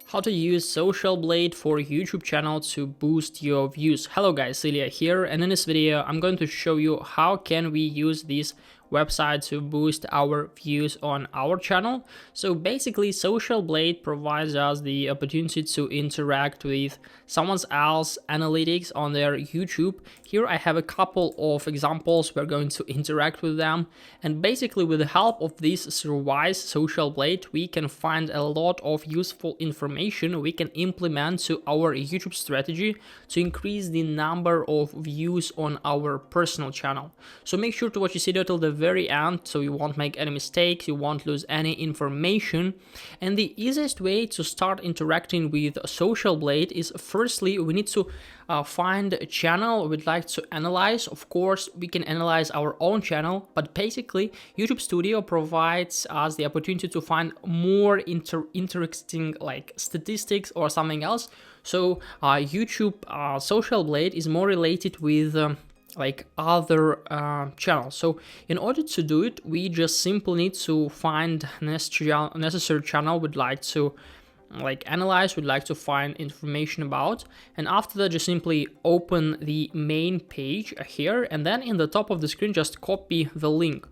How to use SocialBlade for YouTube channel to boost your views. Hello guys, Ilya here, and in this video I'm going to show you how can we use this website to boost our views on our channel. So basically SocialBlade provides us the opportunity to interact with someone else's analytics on their YouTube. Here I have a couple of examples. We're going to interact with them, and basically with the help of this service SocialBlade we can find a lot of useful information we can implement to our YouTube strategy to increase the number of views on our personal channel. So make sure to watch this video till the very end so you won't make any mistakes, you won't lose any information. And the easiest way to start interacting with SocialBlade is firstly we need to find a channel we'd like to analyze. Of course we can analyze our own channel, but basically YouTube Studio provides us the opportunity to find more interesting like statistics or something else. So YouTube SocialBlade is more related with like other channels. So in order to do it, we just simply need to find necessary channel we'd like to like analyze, we'd like to find information about, and after that just simply open the main page here, and then in the top of the screen just copy the link.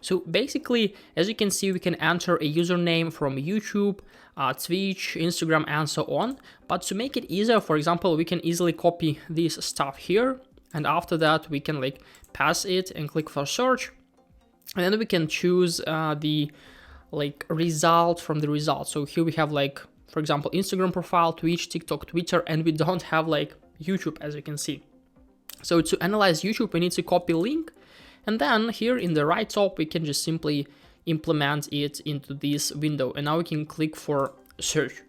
So basically, as you can see, we can enter a username from YouTube, Twitch, Instagram, and so on. But to make it easier, for example, we can easily copy this stuff here, and after that we can like pass it and click for search, and then we can choose the like result from the result. So here we have like, for example, Instagram profile, Twitch, TikTok, Twitter, and we don't have like YouTube, as you can see. So to analyze YouTube, we need to copy link, and then here in the right top, we can just simply implement it into this window, and now we can click for search.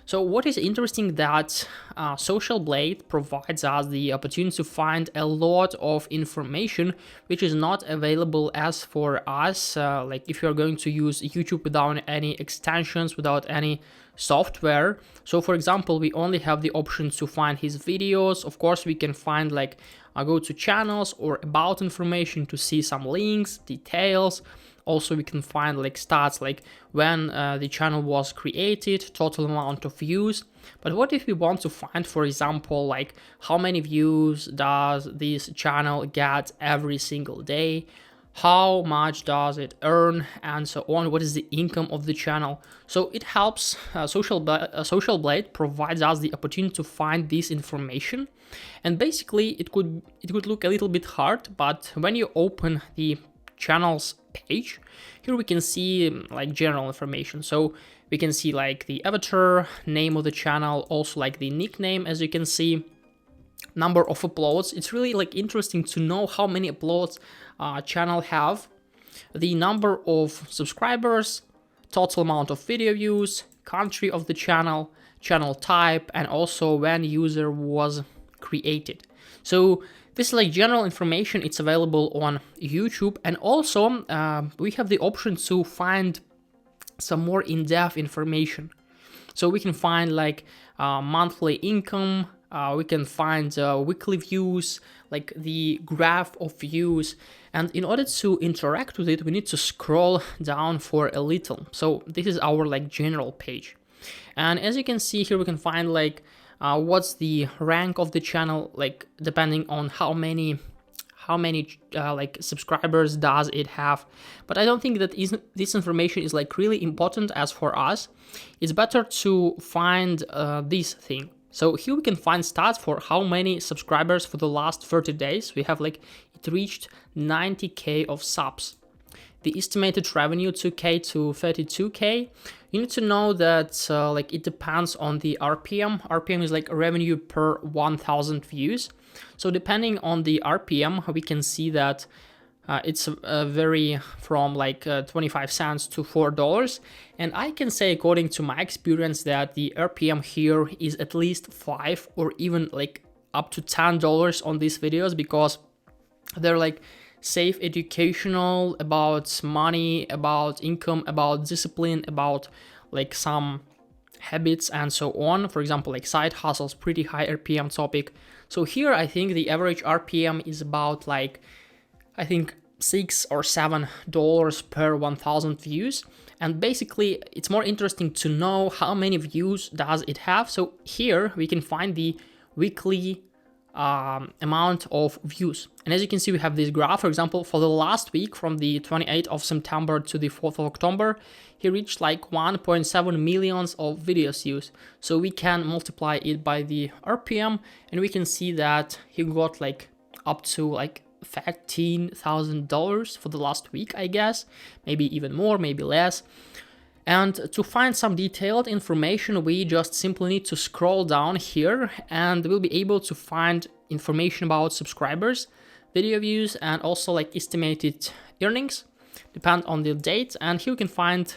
So what is interesting that SocialBlade provides us the opportunity to find a lot of information which is not available as for us, like if you're going to use YouTube without any extensions, without any software. So for example, we only have the option to find his videos. Of course, we can find like go to channels or about information to see some links, details. Also, we can find like stats, like when the channel was created, total amount of views. But what if we want to find, for example, like how many views does this channel get every single day? How much does it earn, and so on? What is the income of the channel? So it helps. SocialBlade provides us the opportunity to find this information, and basically it could look a little bit hard, but when you open the channels page, here we can see like general information. So we can see like the avatar, name of the channel, also like the nickname, as you can see, number of uploads. It's really like interesting to know how many uploads channel have, the number of subscribers, total amount of video views, country of the channel, channel type, and also when user was created. So this is like general information. It's available on YouTube, and also we have the option to find some more in-depth information. So we can find like monthly income, we can find weekly views, like the graph of views, and in order to interact with it we need to scroll down for a little. So this is our like general page, and as you can see here we can find like what's the rank of the channel, like depending on how many like subscribers does it have. But I don't think that this information is like really important as for us. It's better to find this thing. So here we can find stats for how many subscribers for the last 30 days. We have like it reached 90k of subs. The estimated revenue 2k to 32k. You need to know that like it depends on the RPM. RPM is like revenue per 1000 views. So depending on the RPM, we can see that it's vary from like 25 cents to $4. And I can say, according to my experience, that the RPM here is at least 5 or even like up to $10 on these videos, because they're like safe, educational, about money, about income, about discipline, about like some habits and so on. For example, like side hustles, pretty high RPM topic. So here I think the average RPM is about like, I think $6 or $7 per 1,000 views. And basically, it's more interesting to know how many views does it have. So here we can find the weekly amount of views. And as you can see, we have this graph. For example, for the last week, from the 28th of September to the 4th of October, he reached like 1.7 millions of videos views. So we can multiply it by the RPM, and we can see that he got like up to like $13,000 for the last week, I guess, maybe even more, maybe less. And to find some detailed information, we just simply need to scroll down here, and we'll be able to find information about subscribers, video views, and also like estimated earnings, depend on the date. And here you can find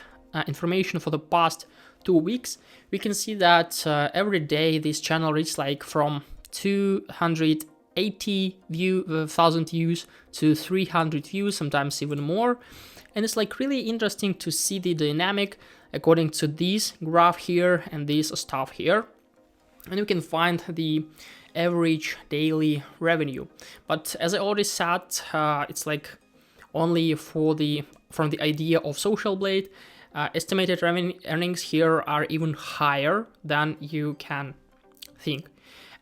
information for the past 2 weeks. We can see that every day this channel reached like from 280,000 views to 300 views, sometimes even more. And it's like really interesting to see the dynamic according to this graph here and this stuff here. And you can find the average daily revenue. But as I already said, it's like only from the idea of SocialBlade. Estimated revenue earnings here are even higher than you can think.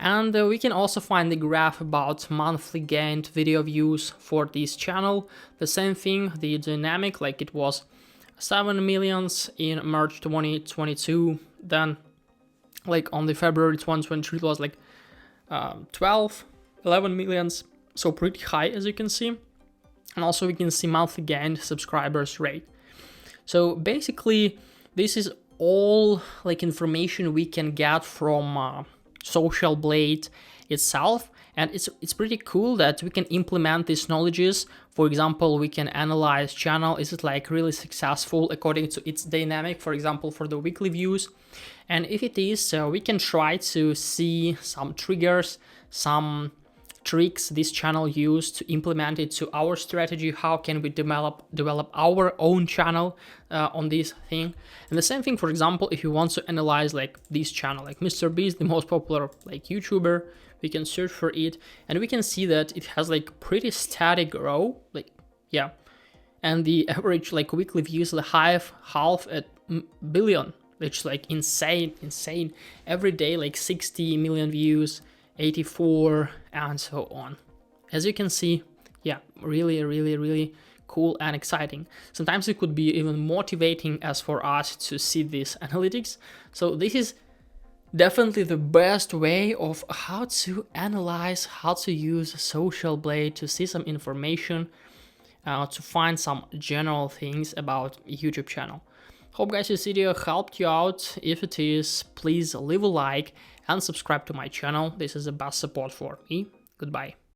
And we can also find the graph about monthly gained video views for this channel. The same thing, the dynamic, like it was 7 millions in March 2022. Then like on the February 2023 it was like 11 millions. So pretty high, as you can see. And also we can see monthly gained subscribers rate. So basically this is all like information we can get from SocialBlade itself, and it's pretty cool that we can implement these knowledges. For example, we can analyze channel, is it like really successful according to its dynamic, for example for the weekly views, and if it is, we can try to see some triggers, some tricks this channel used to implement it to our strategy. How can we develop our own channel on this thing? And the same thing, for example, if you want to analyze like this channel, like Mr. Beast, the most popular like YouTuber, we can search for it, and we can see that it has like pretty static growth, like yeah, and the average like weekly views the half at billion, which is like insane. Every day like 60 million views, 84, and so on. As you can see, yeah, really cool and exciting. Sometimes it could be even motivating as for us to see this analytics. So this is definitely the best way of how to analyze, how to use SocialBlade to see some information, to find some general things about YouTube channel. Hope guys this video helped you out. If it is, please leave a like and subscribe to my channel. This is the best support for me. Goodbye.